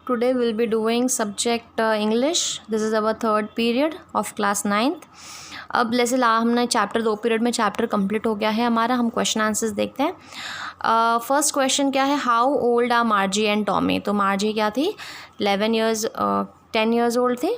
Today we'll be doing subject English. This is our third period of class 9th. अब जैसे हमने chapter 2 period में chapter complete हो गया है हमारा. हम क्वेश्चन आंसर्स देखते हैं. फर्स्ट क्वेश्चन क्या है, how old are Margie and Tommy. तो मार्जी क्या थी, 10 ईयर्स ओल्ड थी,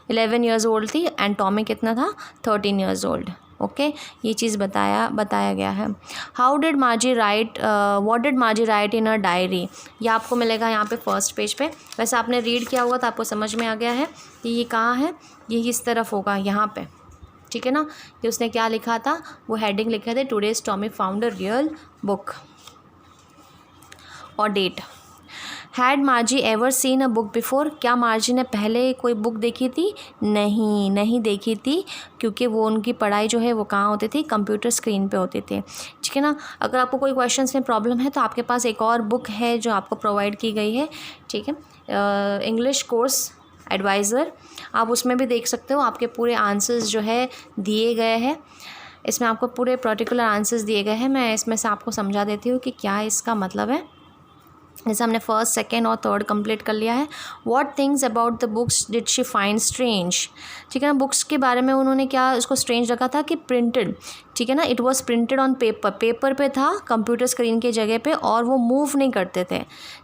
11 ईयर्स ओल्ड थी एंड टॉमी कितना था, 13 ईयर्स ओल्ड. ओके ये चीज़ बताया गया है. How did मार्जी right, what did मार्जी right in a diary. ये आपको मिलेगा यहाँ पे फर्स्ट पेज पे. वैसे आपने रीड किया होगा तो आपको समझ में आ गया है कि ये कहाँ है, ये इस तरफ होगा यहाँ पे, ठीक है ना. ये उसने क्या लिखा था, वो हेडिंग लिखे थे, today's Tommy found a real book. और डेट. Had Margie ever seen a book before. क्या मार्जी ने पहले कोई बुक देखी थी, नहीं देखी थी, क्योंकि वो उनकी पढ़ाई जो है वो कहाँ होती थी, कंप्यूटर स्क्रीन पे होती थी, ठीक है ना. अगर आपको कोई क्वेश्चंस में प्रॉब्लम है तो आपके पास एक और बुक है जो आपको प्रोवाइड की गई है, ठीक है, इंग्लिश कोर्स एडवाइज़र. आप उसमें भी देख सकते हो, आपके पूरे आंसर्स जो है दिए गए हैं. इसमें आपको पूरे पर्टिकुलर आंसर्स दिए गए हैं. मैं इसमें से आपको समझा देती हूँ कि क्या इसका मतलब है. जैसे हमने फर्स्ट, सेकेंड और थर्ड कंप्लीट कर लिया है. What things about the books did she find strange. ठीक है ना, बुक्स के बारे में उन्होंने क्या उसको स्ट्रेंज रखा था कि प्रिंटेड, ठीक है ना, it was printed on paper पे था, कंप्यूटर स्क्रीन के जगह पे, और वो मूव नहीं करते थे.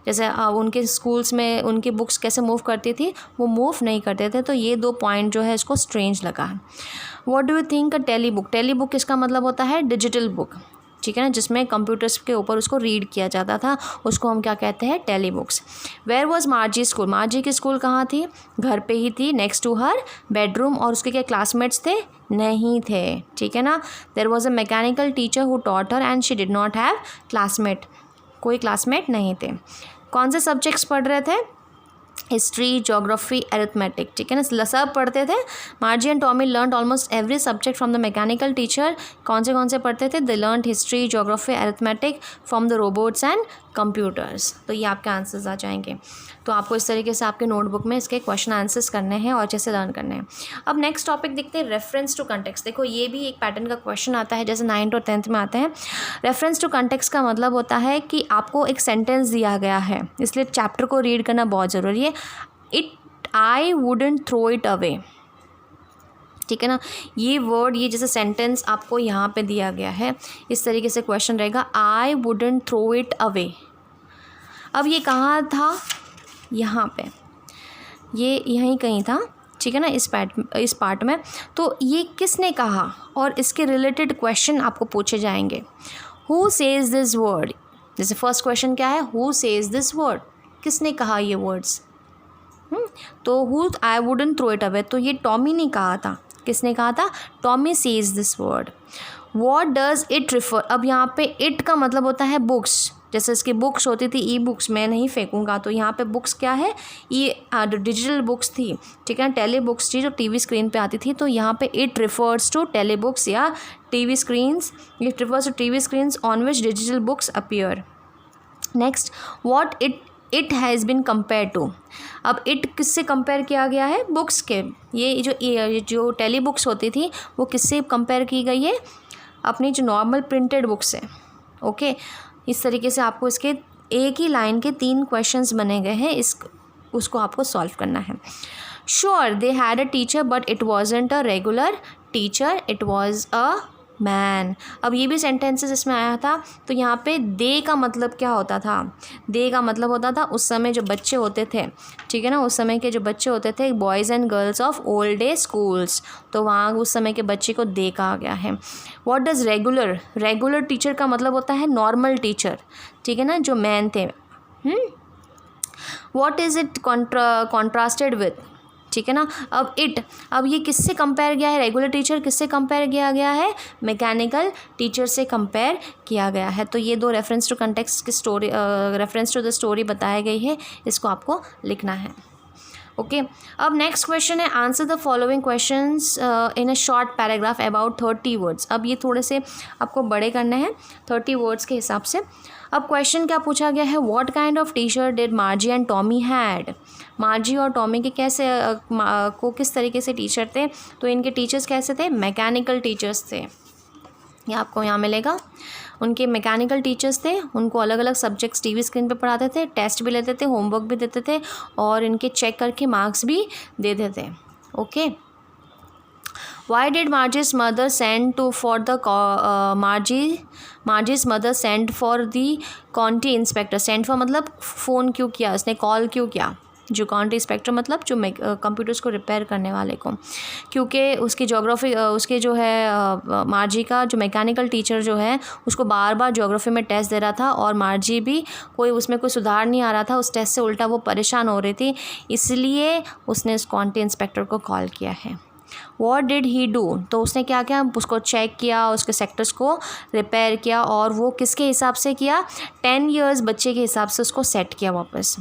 जैसे उनके स्कूल्स में उनकी बुक्स कैसे मूव करती थी, वो मूव नहीं करते थे. तो ये 2 पॉइंट जो है इसको स्ट्रेंज लगा है. What do you think a telebook. Telebook इसका मतलब होता है डिजिटल बुक, ठीक है ना, जिसमें कंप्यूटर्स के ऊपर उसको रीड किया जाता था, उसको हम क्या कहते हैं, telebooks. Where was Margie school. Margie की स्कूल कहाँ थी, घर पे ही थी, नेक्स्ट टू हर बेडरूम. और उसके क्या क्लासमेट्स थे, नहीं थे, ठीक है ना. There was a mechanical teacher who taught her and she did not have classmate. कोई क्लासमेट नहीं थे. कौन से सब्जेक्ट्स पढ़ रहे थे, हिस्ट्री, जोग्राफी, अरिथमेटिक, ठीक है ना, सब पढ़ते थे. मार्जी and Tommy learn almost every subject from the mechanical teacher. कौन से पढ़ते थे, they learn history, geography, arithmetic from the robots and computers. तो ये आपके आंसर्स आ जाएंगे. तो आपको इस तरीके से आपके नोटबुक में इसके क्वेश्चन आंसर्स करने हैं और अच्छे से लर्न करने हैं. अब नेक्स्ट टॉपिक देखते हैं, रेफरेंस टू कंटेक्स्ट. देखो ये भी एक पैटर्न का क्वेश्चन आता है, जैसे 9th और 10th में आते हैं. रेफरेंस टू कंटेक्स्ट का मतलब होता है कि आपको एक सेंटेंस दिया गया है, इसलिए चैप्टर को रीड करना बहुत ज़रूरी है. I wouldn't throw it away, ठीक है ना. ये वर्ड, ये जैसे सेंटेंस आपको यहाँ पे दिया गया है, इस तरीके से क्वेश्चन रहेगा, I wouldn't throw it away. अब ये कहाँ था, यहाँ पे, ये यहीं कहीं था, ठीक है ना, इस पार्ट में. तो ये किसने कहा और इसके रिलेटेड क्वेश्चन आपको पूछे जाएंगे. Who says this word. जैसे फर्स्ट क्वेश्चन क्या है, हु सेज दिस वर्ड, किसने कहा ये वर्ड्स. तो who, I wouldn't throw it away, तो ये टॉमी ने कहा था. किसने कहा था, Tommy says this word. What does it refer. अब यहाँ पे इट का मतलब होता है बुक्स. जैसे इसकी बुक्स होती थी, ई बुक्स, मैं नहीं फेंकूंगा, तो यहाँ पे बुक्स क्या है, ये डिजिटल बुक्स थी, ठीक है, टेली बुक्स थी जो टीवी स्क्रीन पे आती थी. तो यहाँ पे it refers to telly books या TV screens. It refers to TV screens on which digital books appear. Next, what it has been compare to. अब इट किससे कंपेयर किया गया है, बुक्स के. ये जो टेली बुक्स होती थी वो किससे कंपेयर की गई है, अपनी जो नॉर्मल प्रिंटेड बुक्स है. ओके इस तरीके से आपको इसके एक ही लाइन के 3 क्वेश्चंस बने गए हैं, उसको आपको सॉल्व करना है. Sure they had a teacher but it wasn't a regular teacher, it was a man. अब ये भी सेंटेंसेस इसमें आया था. तो यहाँ पे दे का मतलब क्या होता था, दे का मतलब होता था उस समय जो बच्चे होते थे, ठीक है ना, उस समय के जो बच्चे होते थे, boys and girls of old day schools, तो वहाँ उस समय के बच्चे को दे कहा गया है. What does regular. Regular teacher का मतलब होता है नॉर्मल टीचर, ठीक है ना, जो मैन थे. What is it contrasted with, ठीक है ना. अब ये किससे कंपेयर किया है, रेगुलर टीचर किससे कंपेयर किया गया है, मैकेनिकल टीचर से कंपेयर किया गया है. तो ये 2 रेफरेंस टू कंटेक्स्ट की story, reference to the story बताई गई है, इसको आपको लिखना है. ओके अब नेक्स्ट क्वेश्चन है, answer the following questions in a short paragraph about 30 words. अब ये थोड़े से आपको बड़े करने हैं 30 वर्ड्स के हिसाब से. अब क्वेश्चन क्या पूछा गया है, what kind of teacher did मार्जी and Tommy had. मार्जी और टॉमी के कैसे को किस तरीके से टीचर थे, तो इनके टीचर्स कैसे थे, मैकेनिकल टीचर्स थे. ये आपको यहाँ मिलेगा. उनके मैकेनिकल टीचर्स थे, उनको अलग अलग सब्जेक्ट्स टीवी स्क्रीन पे पढ़ाते थे, टेस्ट भी लेते थे, होमवर्क भी देते थे और इनके चेक करके मार्क्स भी देते थे. Okay. Why did Margie's mother send to for the Margie's mother sent for the county inspector? Send for मतलब फ़ोन क्यों किया उसने, कॉल क्यों किया? जो काउंटी इंस्पेक्टर मतलब जो कंप्यूटर्स को रिपेयर करने वाले को, क्योंकि उसकी ज्योग्राफी उसके जो है मार्जी का जो मैकेनिकल टीचर जो है उसको बार बार ज्योग्राफी में टेस्ट दे रहा था और मार्जी भी कोई उसमें कोई सुधार नहीं आ रहा था उस टेस्ट से, उल्टा वो परेशान हो रही थी, इसलिए उसने उस काउंटी इंस्पेक्टर को कॉल किया है. What did he do? तो उसने क्या किया, उसको चेक किया, उसके सेक्टर्स को रिपेयर किया और वो किसके हिसाब से किया, 10 ईयर्स बच्चे के हिसाब से उसको सेट किया वापस.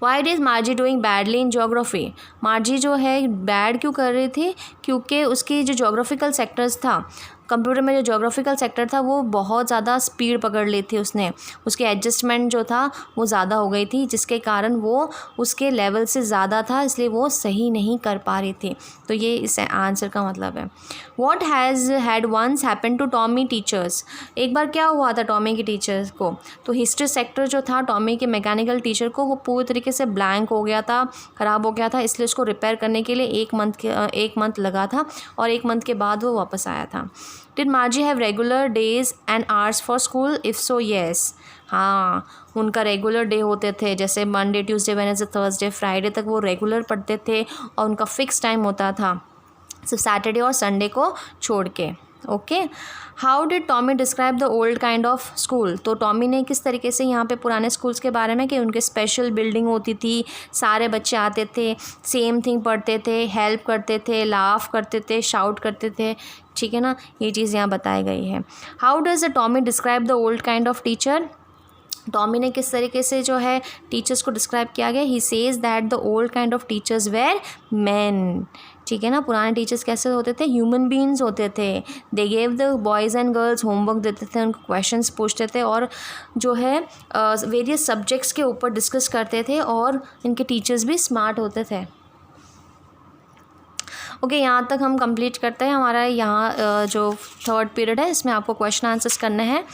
Why is Margie doing badly in geography? Margie जो है बैड क्यों कर रही थी, क्योंकि उसकी जो जोग्राफिकल सेक्टर्स था कंप्यूटर में, जो जोग्राफिकल सेक्टर था वो बहुत ज़्यादा स्पीड पकड़ ली थी उसने, उसके एडजस्टमेंट जो था वो ज़्यादा हो गई थी जिसके कारण वो उसके लेवल से ज़्यादा था, इसलिए वो सही नहीं कर पा रही थी. तो ये इस आंसर का मतलब है. What has had once happen to Tommy teachers? एक बार क्या हुआ था टॉमी के टीचर्स को, तो हिस्ट्री सेक्टर जो था टॉमी के मैकेनिकल टीचर को वो पूरी तरीके से ब्लैंक हो गया था, ख़राब हो गया था, इसलिए उसको रिपेयर करने के लिए एक मंथ लगा था और 1 मंथ के बाद वो वापस आया था. Did Margie have regular days and hours for school? If so, yes. हाँ, उनका रेगुलर डे होते थे, जैसे Monday, Tuesday, Wednesday, Thursday, Friday तक वो रेगुलर पढ़ते थे और उनका फिक्स टाइम होता था, सिर्फ सैटरडे और संडे को छोड़ के. Okay. How did Tommy describe the old kind of school? तो टॉमी ने किस तरीके से यहाँ पे पुराने स्कूल्स के बारे में, कि उनके स्पेशल बिल्डिंग होती थी, सारे बच्चे आते थे, सेम थिंग पढ़ते थे, हेल्प करते थे, लाफ करते थे, शाउट करते थे, ठीक है ना, ये चीज़ यहाँ बताई गई है. How does the Tommy describe the old kind of teacher? Tommy ने किस तरीके से जो है टीचर्स को डिस्क्राइब किया गया, he says that the old kind of teachers were man. ठीक है ना, पुराने टीचर्स कैसे होते थे, ह्यूमन बीइंग्स होते थे. They gave the boys and girls homework देते थे, उनको क्वेश्चंस पूछते थे और जो है वेरियस सब्जेक्ट्स के ऊपर डिस्कस करते थे और इनके टीचर्स भी स्मार्ट होते थे. ओके, यहाँ तक हम कंप्लीट करते हैं. हमारा यहाँ जो थर्ड पीरियड है इसमें आपको क्वेश्चन आंसर्स करने हैं.